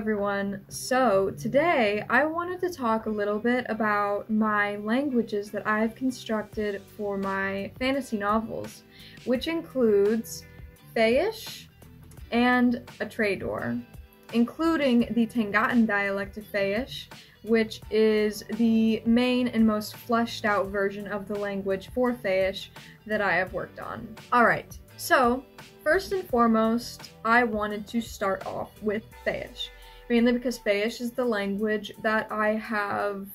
everyone. So today I wanted to talk a little bit about my languages that I've constructed for my fantasy novels, which includes Faeish and Atredoor, including the Tangatan dialect of Faeish, which is the main and most fleshed out version of the language for Faeish that I have worked on. Alright, so first and foremost, I wanted to start off with Faeish, mainly because Faeish is the language that I have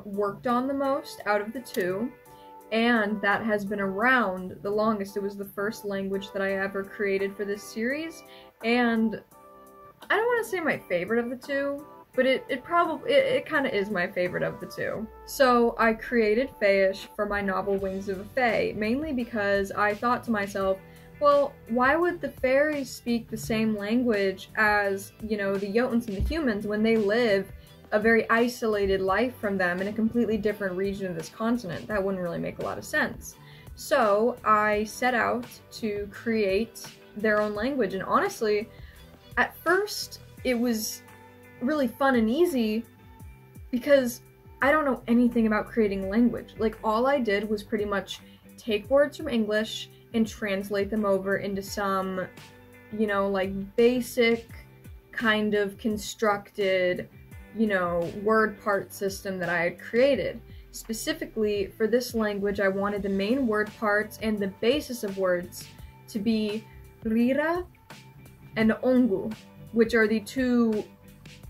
worked on the most out of the two, and that has been around the longest. It was the first language that I ever created for this series, and I don't want to say my favorite of the two, but it kind of is my favorite of the two. So I created Faeish for my novel Wings of a Fae, mainly because I thought to myself, well, why would the fairies speak the same language as, you know, the Jotuns and the humans when they live a very isolated life from them in a completely different region of this continent? That wouldn't really make a lot of sense. So I set out to create their own language, and honestly, at first it was really fun and easy because I don't know anything about creating language. Like, all I did was pretty much take words from English and translate them over into some, you know, like basic kind of constructed, you know, word part system that I had created. Specifically for this language, I wanted the main word parts and the basis of words to be rira and ongu, which are the two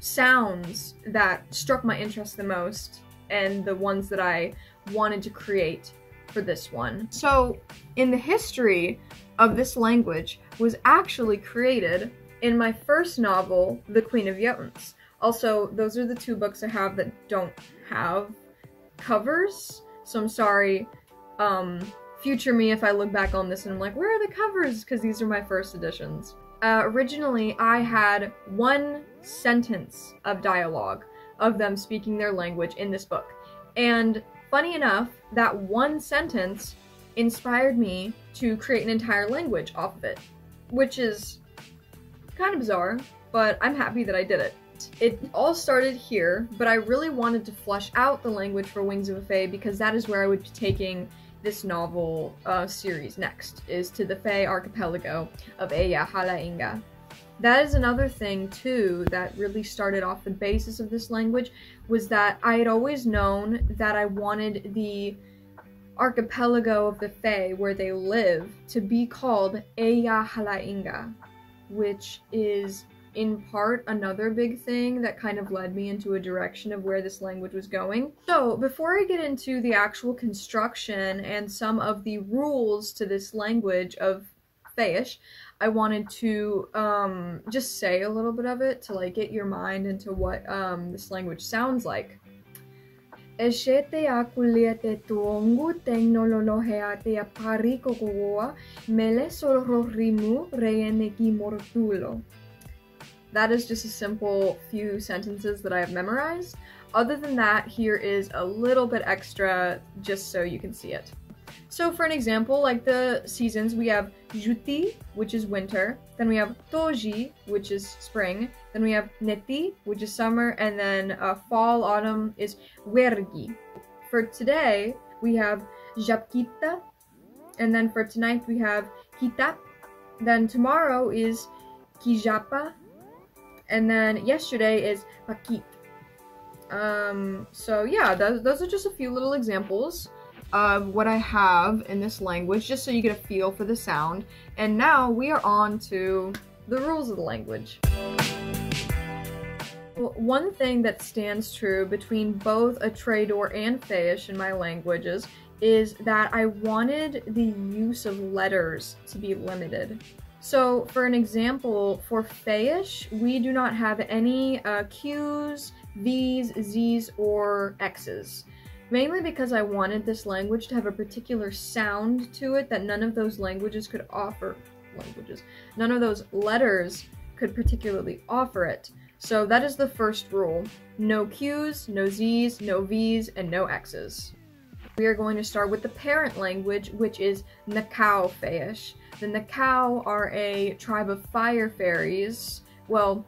sounds that struck my interest the most and the ones that I wanted to create for this one. So, in the history of this language was actually created in my first novel, The Queen of Jotuns. Also, those are the two books I have that don't have covers, so I'm sorry, future me if I look back on this and I'm like, where are the covers? Because these are my first editions. Originally, I had one sentence of dialogue of them speaking their language in this book, and funny enough, that one sentence inspired me to create an entire language off of it, which is kind of bizarre, but I'm happy that I did it. It all started here, but I really wanted to flesh out the language for Wings of a Fae because that is where I would be taking this novel series next, is to the Fae archipelago of Eya Halainga. That is another thing, too, that really started off the basis of this language, was that I had always known that I wanted the archipelago of the Fae, where they live, to be called Eya Halainga, which is, in part, another big thing that kind of led me into a direction of where this language was going. So, before I get into the actual construction and some of the rules to this language of Faeish, I wanted to just say a little bit of it to like get your mind into what this language sounds like. Eshete akuliete tuongu teknololohea pariko kogoa mele sororimu reyeneki mortulo. That is just a simple few sentences that I have memorized. Other than that, here is a little bit extra just so you can see it. So for an example, like the seasons, we have Juti, which is winter, then we have Toji, which is spring, then we have Neti, which is summer, and then fall, autumn is Wergi. For today, we have Japkita, and then for tonight we have Kitap, then tomorrow is Kijapa, and then yesterday is Pakit. So yeah, those are just a few little examples of what I have in this language, just so you get a feel for the sound. And now we are on to the rules of the language. One thing that stands true between both Atredoor and Faeish in my languages is that I wanted the use of letters to be limited. So, for an example, for Faeish, we do not have any Q's, V's, Z's, or X's. Mainly because I wanted this language to have a particular sound to it that none of those languages could offer. None of those letters could particularly offer it. So that is the first rule. No Q's, no Z's, no V's, and no X's. We are going to start with the parent language, which is Nakau Faeish. The Nakau are a tribe of fire fairies. Well,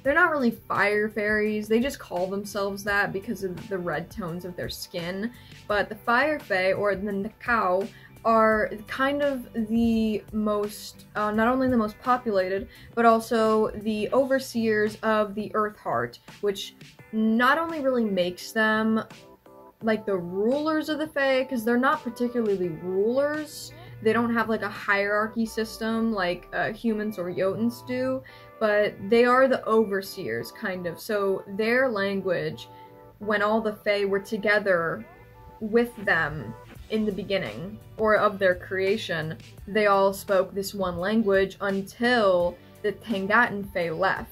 they're not really fire fairies, they just call themselves that because of the red tones of their skin. But the fire fae, or the Nakau, are kind of the most, not only the most populated, but also the overseers of the Earth Heart, which not only really makes them like the rulers of the Fae, because they're not particularly rulers. They don't have like a hierarchy system like humans or Jotuns do, but they are the overseers, kind of. So their language, when all the Fae were together with them in the beginning, or of their creation, they all spoke this one language until the Tengatan Fae left.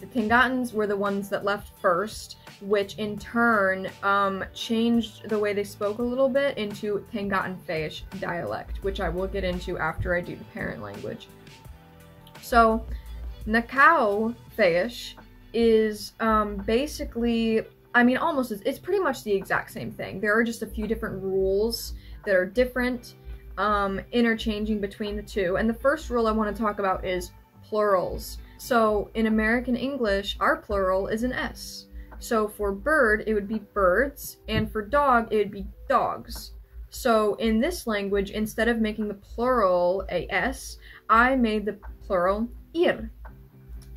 The Tengatans were the ones that left first, which in turn changed the way they spoke a little bit into Tengatan Faeish dialect, which I will get into after I do the parent language. So, Nakau Faeish is basically, I mean, almost, it's pretty much the exact same thing. There are just a few different rules that are different, interchanging between the two. And the first rule I want to talk about is plurals. So in American English, our plural is an S. So for bird, it would be birds, and for dog, it would be dogs. So in this language, instead of making the plural a S, I made the plural ir.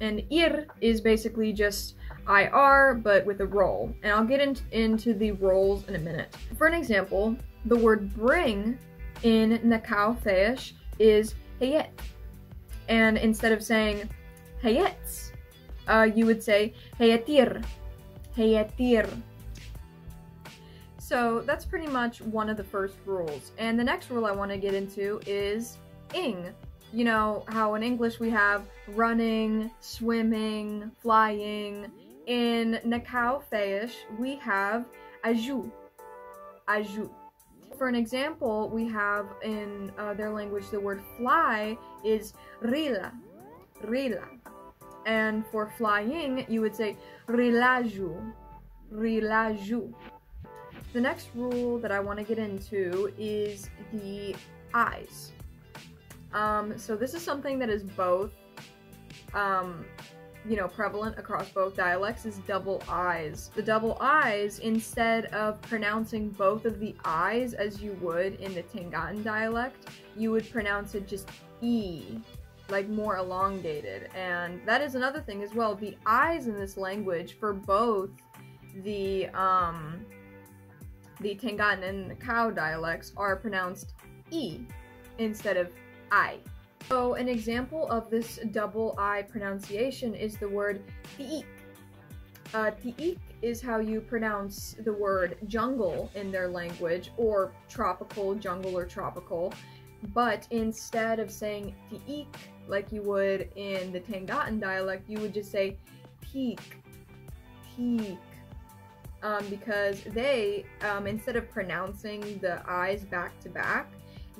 And ir is basically just IR, but with a roll. And I'll get into the rolls in a minute. For an example, the word bring in Nakau Faeish is hayet. And instead of saying hayets, you would say hayetir. Hayetir. So that's pretty much one of the first rules. And the next rule I want to get into is ing. You know how in English we have running, swimming, flying. In Nakau Faeish we have aju. Aju. For an example, we have in their language the word fly is rila. Rila. And for flying, you would say rilaju. Rilaju. The next rule that I want to get into is the eyes. So this is something that is both, you know, prevalent across both dialects, is double I's. The double I's, instead of pronouncing both of the I's as you would in the Tengatan dialect, you would pronounce it just E, like more elongated. And that is another thing as well. The I's in this language for both the Tengatan and the Nakau dialects are pronounced E instead of I. So an example of this double I pronunciation is the word tiik. Tiik is how you pronounce the word jungle in their language, or tropical, jungle or tropical. But instead of saying tiik like you would in the Tengatan dialect, you would just say teak. Teak. Because they, instead of pronouncing the I's back to back,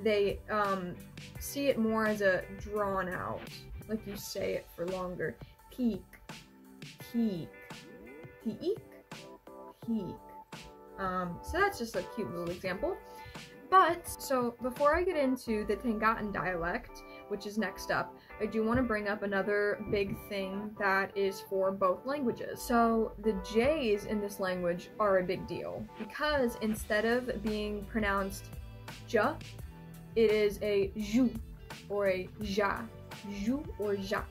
they see it more as a drawn out, like you say it for longer. Peak, peak, peak, peak. So that's just a cute little example. But, so before I get into the Tengatan dialect, which is next up, I do want to bring up another big thing that is for both languages. So the J's in this language are a big deal, because instead of being pronounced ja, it is a ju or a ja. Ju or ja.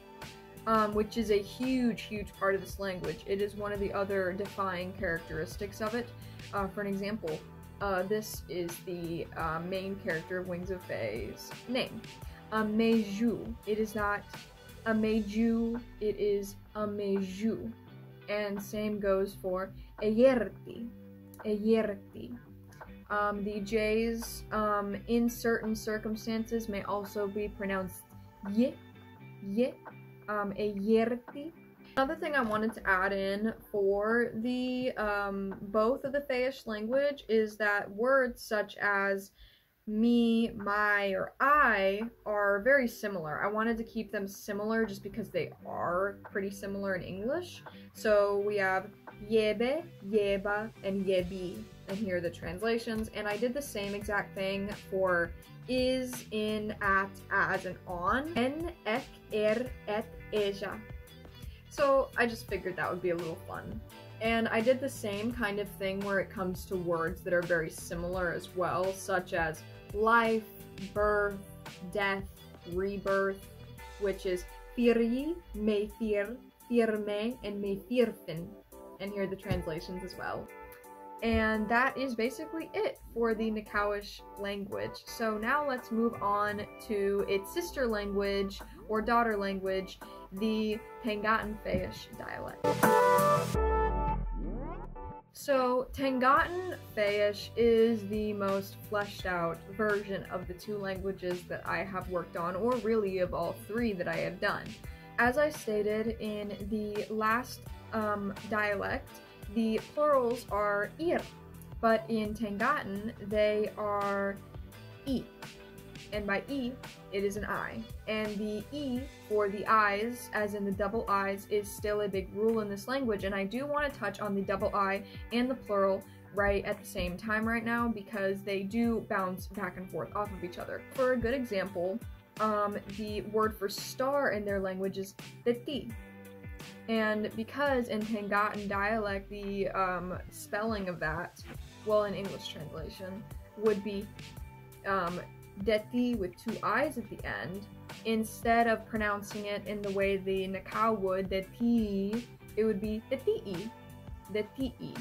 Which is a huge, huge part of this language. It is one of the other defining characteristics of it. For an example, this is the main character of Wings of Fae's name. Meju. It is not a meju, it is a meju. And same goes for eyerti. Eyerti. The J's in certain circumstances may also be pronounced ye, ye, eyerti. Another thing I wanted to add in for the both of the Faeish language is that words such as me, my, or I are very similar. I wanted to keep them similar just because they are pretty similar in English. So we have yebe, yeba, and yebi. And here are the translations. And I did the same exact thing for is, in, at, as, and on. En, ek, er, et, eja. So I just figured that would be a little fun. And I did the same kind of thing where it comes to words that are very similar as well, such as life, birth, death, rebirth, which is firji, meithir, firme, and meithirfin. And here are the translations as well. And that is basically it for the Nakawish language. So now let's move on to its sister language, or daughter language, the Tangatan Faeish dialect. So, Tangatan Faeish is the most fleshed out version of the two languages that I have worked on, or really of all three that I have done. As I stated in the last dialect, the plurals are ir, but in Tangatan they are I. And by I, it is an I. And the I for the I's, as in the double I's, is still a big rule in this language, and I do want to touch on the double I and the plural right at the same time right now because they do bounce back and forth off of each other. For a good example, the word for star in their language is teti. And because in Tangatan dialect the spelling of that, well, in English translation, would be deti with two I's at the end, instead of pronouncing it in the way the Nakaw would, deti, it would be deti, deti.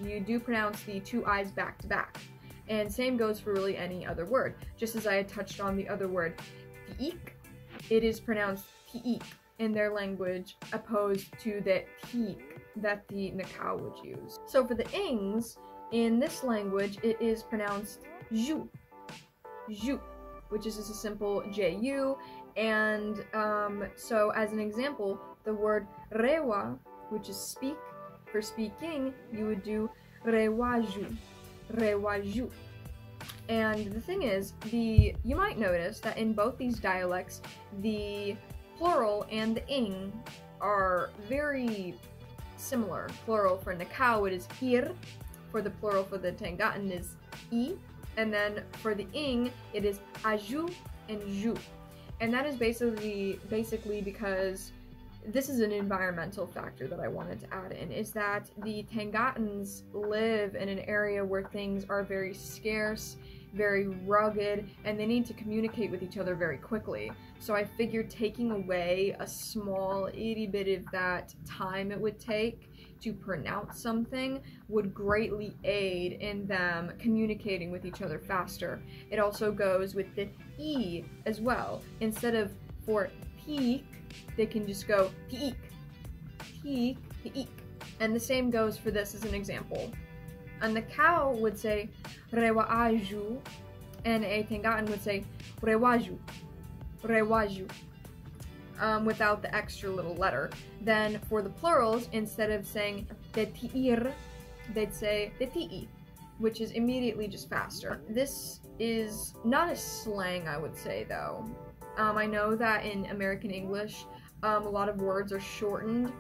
You do pronounce the two I's back to back. And same goes for really any other word. Just as I had touched on the other word, tiik, it is pronounced tiik in their language, opposed to the teak that the Nakaw would use. So for the ings, in this language, it is pronounced ju, ju, which is just a simple ju, and so as an example, the word rewa, which is speak, for speaking, you would do rewaju, rewaju. And the thing is, you might notice that in both these dialects, the plural and the ing are very similar. Plural for Nakaw, it is hir. For the plural for the Tangatan is I. And then for the ing, it is aju and ju. And that is basically because this is an environmental factor that I wanted to add in, is that the Tangatans live in an area where things are very scarce, very rugged, and they need to communicate with each other very quickly. So I figured taking away a small itty bit of that time it would take to pronounce something would greatly aid in them communicating with each other faster. It also goes with the E as well. Instead of for peak, they can just go peek, peek, peek. And the same goes for this as an example. A Nakaw would say rewaaju, and a Tangatan would say rewaju, rewaju, without the extra little letter. Then for the plurals, instead of saying detiir, they'd say deti'i, which is immediately just faster. This is not a slang, I would say, though. I know that in American English, a lot of words are shortened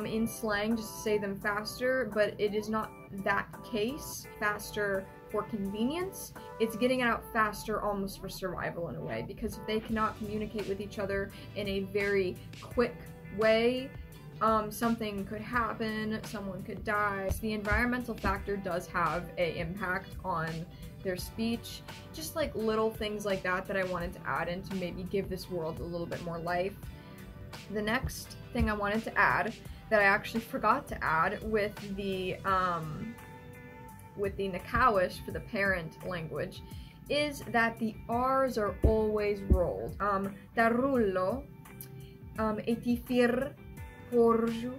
in slang just to say them faster, but it is not that case. Faster for convenience, it's getting it out faster almost for survival in a way, because if they cannot communicate with each other in a very quick way, something could happen, someone could die. So the environmental factor does have an impact on their speech, just like little things like that that I wanted to add in to maybe give this world a little bit more life. The next thing I wanted to add that I actually forgot to add with the Nakawish for the parent language is that the R's are always rolled. Tarullo, etifir, porju,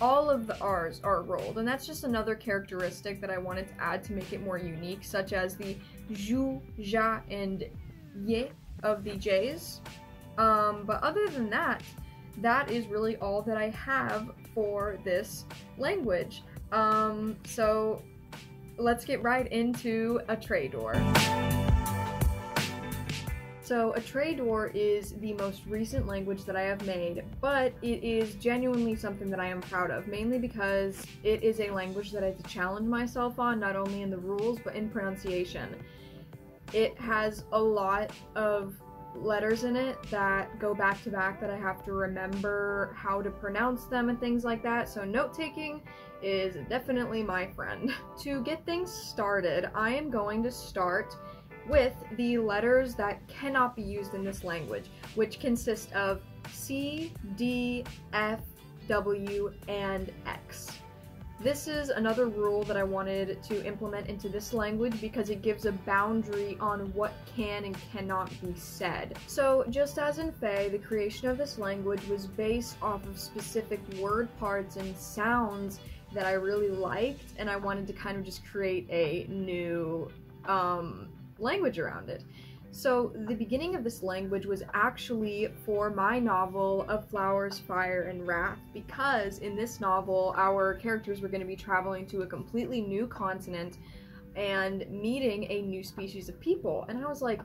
all of the R's are rolled, and that's just another characteristic that I wanted to add to make it more unique, such as the ju, ja, and ye of the J's. But other than that, that is really all that I have for this language. So let's get right into Atredoor. So Atredoor is the most recent language that I have made, but it is genuinely something that I am proud of, mainly because it is a language that I had to challenge myself on, not only in the rules, but in pronunciation. It has a lot of letters in it that go back to back that I have to remember how to pronounce them and things like that, so note-taking is definitely my friend. To get things started, I am going to start with the letters that cannot be used in this language, which consist of C, D, F, W, and X. This is another rule that I wanted to implement into this language because it gives a boundary on what can and cannot be said. So just as in Fae, the creation of this language was based off of specific word parts and sounds that I really liked, and I wanted to kind of just create a new language around it. So the beginning of this language was actually for my novel of Flowers, Fire, and Wrath, because in this novel our characters were going to be traveling to a completely new continent and meeting a new species of people. And I was like,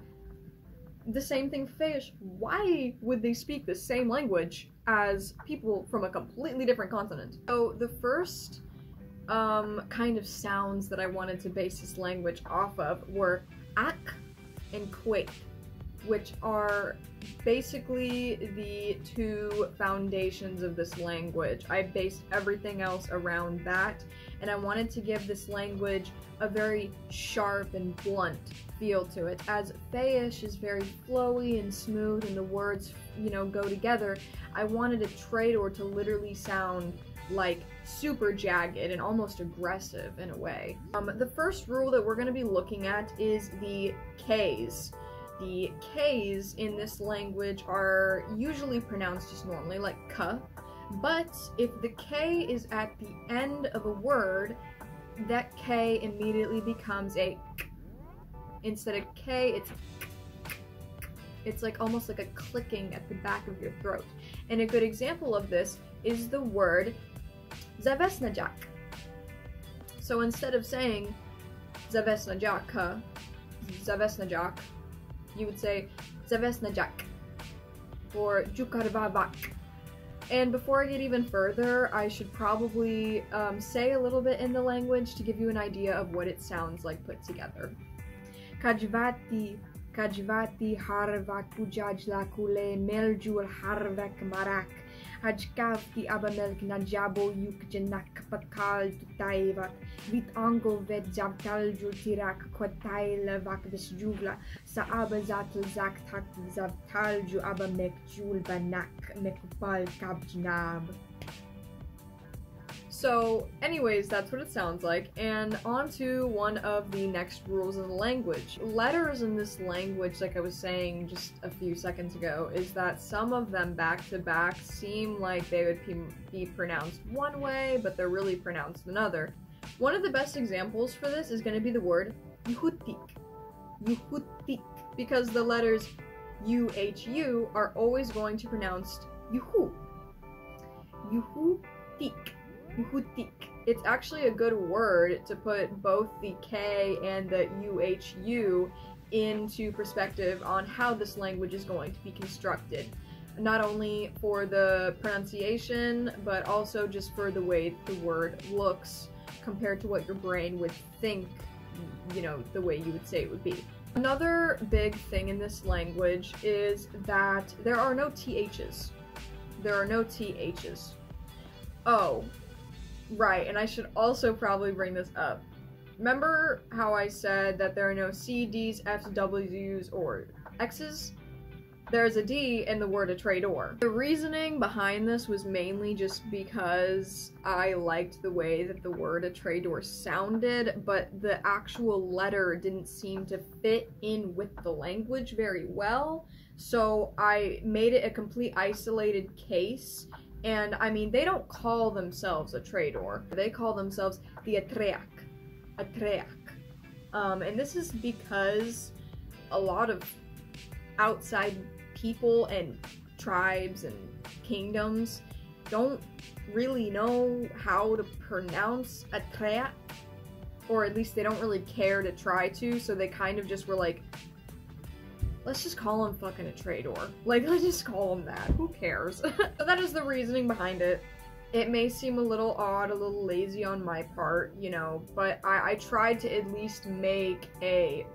the same thing for Faeish, why would they speak the same language as people from a completely different continent? So the first kind of sounds that I wanted to base this language off of were ak and quake, which are basically the two foundations of this language. I based everything else around that, and I wanted to give this language a very sharp and blunt feel to it. As Faeish is very flowy and smooth and the words, you know, go together, I wanted Atredoor to literally sound like super jagged and almost aggressive in a way. The first rule that we're going to be looking at is the K's. The K's in this language are usually pronounced just normally, like K, but if the K is at the end of a word, that K immediately becomes a K. Instead of K, it's K. It's like almost like a clicking at the back of your throat. And a good example of this is the word Zavesnajak. So instead of saying Zavesnajak, Zavesnajak, you would say Zavesnajak or Jukarvavak. And before I get even further, I should probably say a little bit in the language to give you an idea of what it sounds like put together. Kajvati Kajvati harvak ujajla kule meljul harvak marak. Hajkavti abamelk najabo yuk jenak pakal tutaivat. Vit ango vet javtaljul tirak kotaila vak besjuvla. Sa abazatl zak tak zavtalju abamek jul banak mekupal kabjnab. So anyways, that's what it sounds like, and on to one of the next rules of the language. Letters in this language, like I was saying just a few seconds ago, is that some of them back to back seem like they would be pronounced one way, but they're really pronounced another. One of the best examples for this is going to be the word yuhutik. Yuhutik. Because the letters U-H-U are always going to be pronounced yuhu. Yuhutik. Yuhutik. It's actually a good word to put both the K and the UHU into perspective on how this language is going to be constructed. Not only for the pronunciation, but also just for the way the word looks compared to what your brain would think, you know, the way you would say it would be. Another big thing in this language is that there are no THs. There are no THs. Oh. Right, and I should also probably bring this up. Remember how I said that there are no C, Ds, Fs, Ws, or Xs? There's a D in the word Atredoor. The reasoning behind this was mainly just because I liked the way that the word Atredoor sounded, but the actual letter didn't seem to fit in with the language very well, so I made it a complete isolated case. And I mean, they don't call themselves Atredoor. They call themselves the Atreak. Atreak. And this is because a lot of outside people and tribes and kingdoms don't really know how to pronounce Atreak. Or at least they don't really care to try to, so they kind of just were like, let's just call him fucking Atredoor. Like, let's just call him that. Who cares? So that is the reasoning behind it. It may seem a little odd, a little lazy on my part, you know, but I tried to at least make a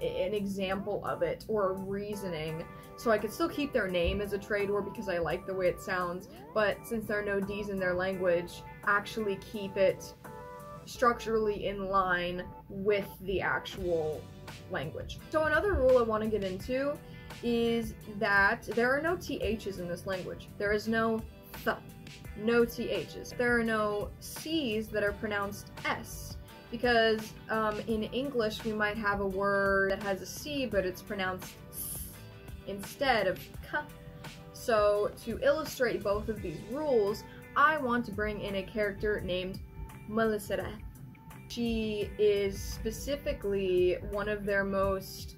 an example of it or a reasoning. So I could still keep their name as Atredoor because I like the way it sounds, but since there are no D's in their language, actually keep it structurally in line with the actual language. So another rule I want to get into is that there are no THs in this language. There is no th, no THs. There are no Cs that are pronounced S, because in English we might have a word that has a C but it's pronounced S instead of K. So to illustrate both of these rules, I want to bring in a character named Melisera. She is specifically one of their most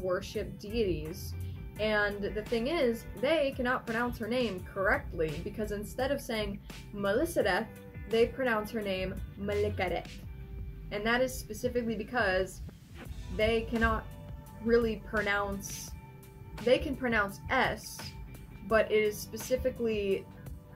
worshipped deities, and the thing is, they cannot pronounce her name correctly because instead of saying Melisera, they pronounce her name Malikaret. And that is specifically because they cannot really pronounce, they can pronounce S, but it is specifically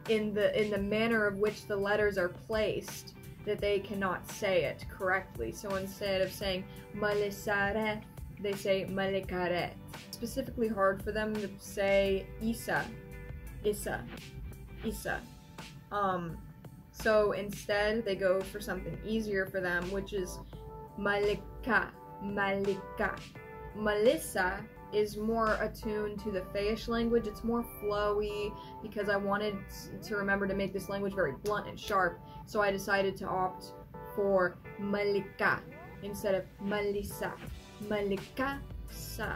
in the manner of which the letters are placed that they cannot say it correctly. So instead of saying Malisaret, they say Malikaret. It's specifically hard for them to say Isa. So instead they go for something easier for them, which is Malika. Melissa is more attuned to the Faeish language. It's more flowy because I wanted to remember to make this language very blunt and sharp, so I decided to opt for Malika instead of Malisa. Malika sa.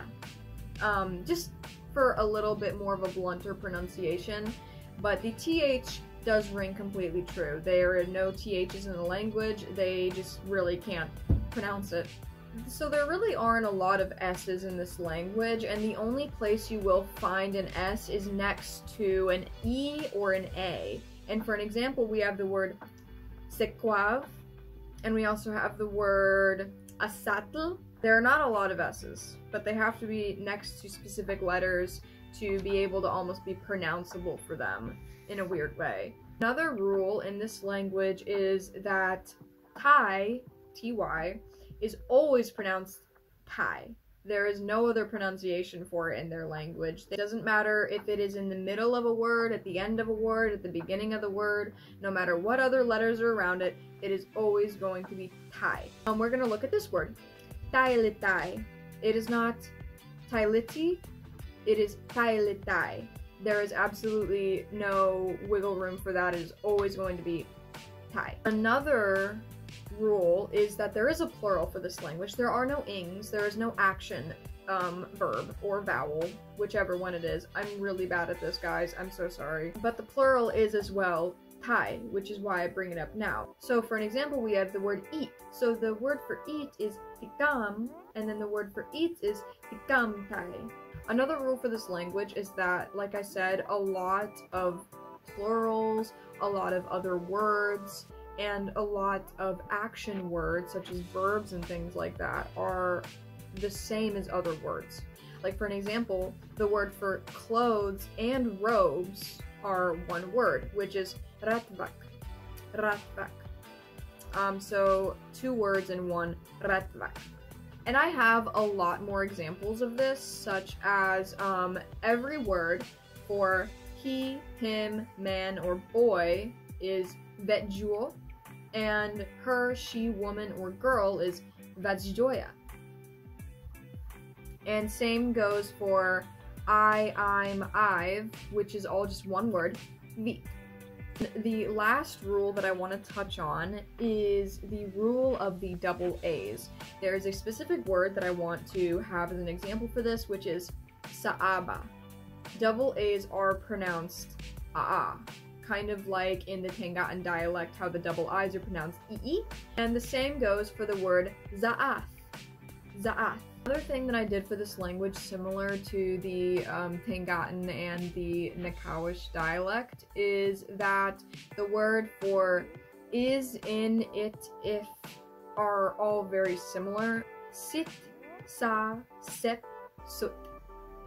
Just for a little bit more of a blunter pronunciation, but the TH does ring completely true. There are no THs in the language, they just really can't pronounce it. So there really aren't a lot of S's in this language, and the only place you will find an S is next to an E or an A. And for an example, we have the word sequav, and we also have the word asatl. There are not a lot of S's, but they have to be next to specific letters to be able to almost be pronounceable for them in a weird way. Another rule in this language is that Thai, Ty, is always pronounced Thai. There is no other pronunciation for it in their language. It doesn't matter if it is in the middle of a word, at the end of a word, at the beginning of the word, no matter what other letters are around it, it is always going to be Thai. We're going to look at this word, Tailitai. It is not Tailiti, it is Tailitai. There is absolutely no wiggle room for that. It is always going to be Thai. Another rule is that there is a plural for this language. There are no ings, there is no action verb or vowel, whichever one it is. I'm really bad at this, guys, I'm so sorry. But the plural is as well Thai, which is why I bring it up now. So for an example, we have the word eat. So the word for eat is tikam, and then the word for eat is tikam Thai. Another rule for this language is that, like I said, a lot of plurals, a lot of other words, and a lot of action words, such as verbs and things like that, are the same as other words. Like for an example, the word for clothes and robes are one word, which is ratvak. So two words in one, ratvak. And I have a lot more examples of this, such as every word for he, him, man, or boy is vetjuo, and her, she, woman, or girl is vadzjoya. And same goes for I, I'm, I've, which is all just one word, vi. The last rule that I want to touch on is the rule of the double A's. There is a specific word that I want to have as an example for this, which is saaba. Double A's are pronounced aa, kind of like in the Tangatan dialect how the double I's are pronounced ii. And the same goes for the word za'ath. Za'ath. Another thing that I did for this language, similar to the Tangatan and the Nakawish dialect, is that the word for is, in, it, if are all very similar. Sit, sa, sep, sut,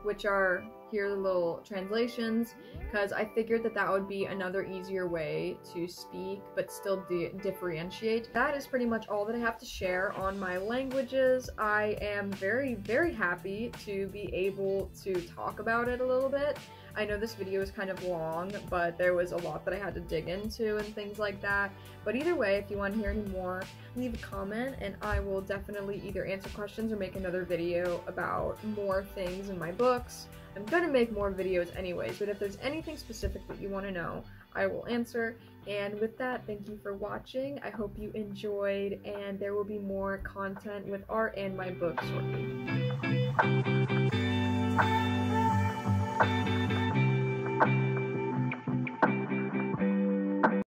which are here are the little translations, because I figured that that would be another easier way to speak but still differentiate. That is pretty much all that I have to share on my languages. I am very, very happy to be able to talk about it a little bit. I know this video is kind of long, but there was a lot that I had to dig into and things like that. But either way, if you want to hear any more, leave a comment and I will definitely either answer questions or make another video about more things in my books. I'm gonna make more videos anyways, but if there's anything specific that you want to know, I will answer. And with that, thank you for watching. I hope you enjoyed, and there will be more content with art and my book shortly.